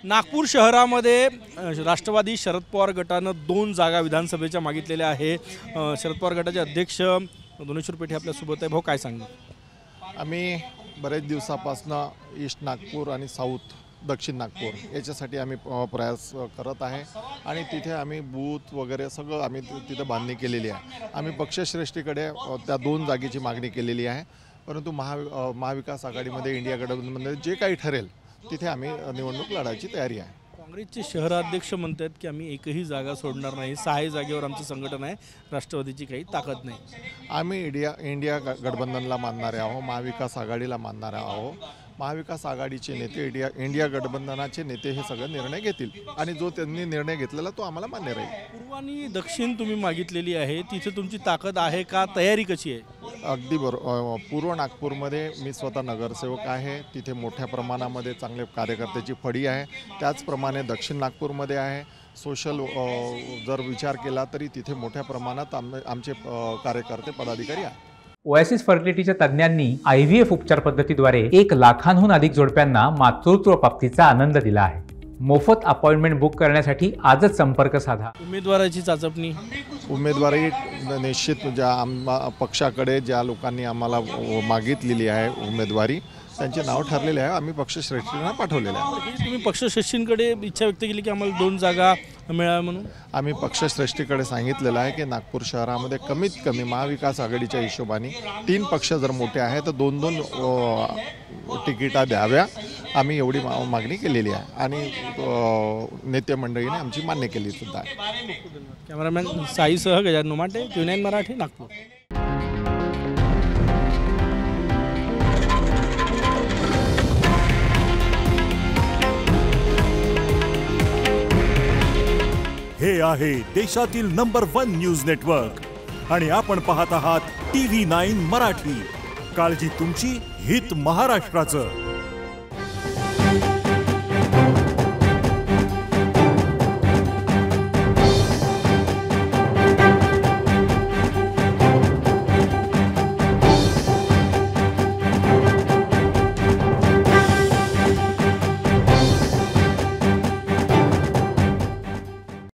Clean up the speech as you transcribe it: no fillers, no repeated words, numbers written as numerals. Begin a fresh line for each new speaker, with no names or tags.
नागपूर शहरामध्ये राष्ट्रवादी शरद पवार गटानं 2 जागा विधानसभेच्या मागितलेल्या आहे। शरद पवार गटाचे अध्यक्ष दोनेश्वर पेठे आपल्यासोबत आहे। भाऊ काय सांगणार?
आम्ही बरेच दिवसापासून ईस्ट नागपूर आणि साऊथ दक्षिण नागपूर याच्यासाठी आम्ही प्रयास करत आहे आणि तिथे आम्ही बूथ वगैरे सगळं आम्ही तिथे बांधणी केलेली आहे। आम्ही पक्षश्रेष्ठीकडे त्या 2 जागेची मागणी केलेली आहे, परंतु महाविकास आघाडीमध्ये इंडिया गठबंधनमध्ये जे काही ठरेल तिथे आम्ही निवडणूक लढायची तयारी आहे।
काँग्रेसचे शहराध्यक्ष म्हणतात की आम्ही एकही जागा सोडणार नाही, 6 जागेवर आमचं संघटन आहे, राष्ट्रवादीची काही ताकद नाही।
आम्ही इंडिया गठबंधनला मानणारे आहोत, महाविकास आघाडीला मानणारे आहोत। महाविकास आघाडीचे नेते इंडिया गठबंधनाचे नेते हे सगळे निर्णय घेतील आणि जो त्यांनी निर्णय घेतलेला तो आम्हाला मान्य राहील।
पूर्व आणि दक्षिण तुम्ही मागितलेली आहे, तिथे तुमची ताकद आहे का? तयारी कशी आहे?
अगदी बरोबर। पूर्व नागपूरमध्ये मी स्वतः नगरसेवक आहे, तिथे मोठ्या प्रमाणामध्ये चांगले कार्यकर्त्याची फडी आहे। त्याचप्रमाणे दक्षिण नागपूरमध्ये आहे। सोशल जर विचार केला तरी तिथे मोठ्या प्रमाणात आमचे कार्यकर्ते पदाधिकारी आहेत।
ओएसिस फर्टिलिटीच्या तज्ञांनी IVF उपचार पद्धतीद्वारे 1 लाखांहून अधिक जोडप्यांना मातृत्व प्राप्तीचा आनंद दिला आहे। मोफत अपॉइंटमेंट बुक करण्यासाठी आजच संपर्क साधा।
उमेदवाराची चाचपणी
उमेदवारी निश्चित ज्या पक्षाकडे ज्या लोकांनी आम्हाला मागितलेली आहे उमेदवारी त्यांचे नाव ठरलेले आहे, आम्ही पक्षश्रेष्ठींना पाठवलेले आहे।
तुम्ही पक्षश्रेष्ठींकडे इच्छा व्यक्त केली की आम्हाला 2 जागा मिळाव्या म्हणून?
आम्ही पक्षश्रेष्ठीकडे सांगितलेलं आहे की नागपूर शहरामध्ये कमीत कमी महाविकास आघाडीच्या हिशोबाने 3 पक्ष जर मोठे आहेत तर 2-2 तिकिटा द्याव्या। आम्ही एवढी मागणी केलेली आहे आणि नेते मंडळीने आमची मान्य केली सुद्धा आहे।
कॅमेरामॅन साईसह गजानन उमाटे, Q9 मराठी, नागपूर।
हे आहे देशातील नंबर 1 न्यूज नेटवर्क आणि आपण पाहत आहात TV9 मराठी। काळजी तुमची, हित महाराष्ट्राचं।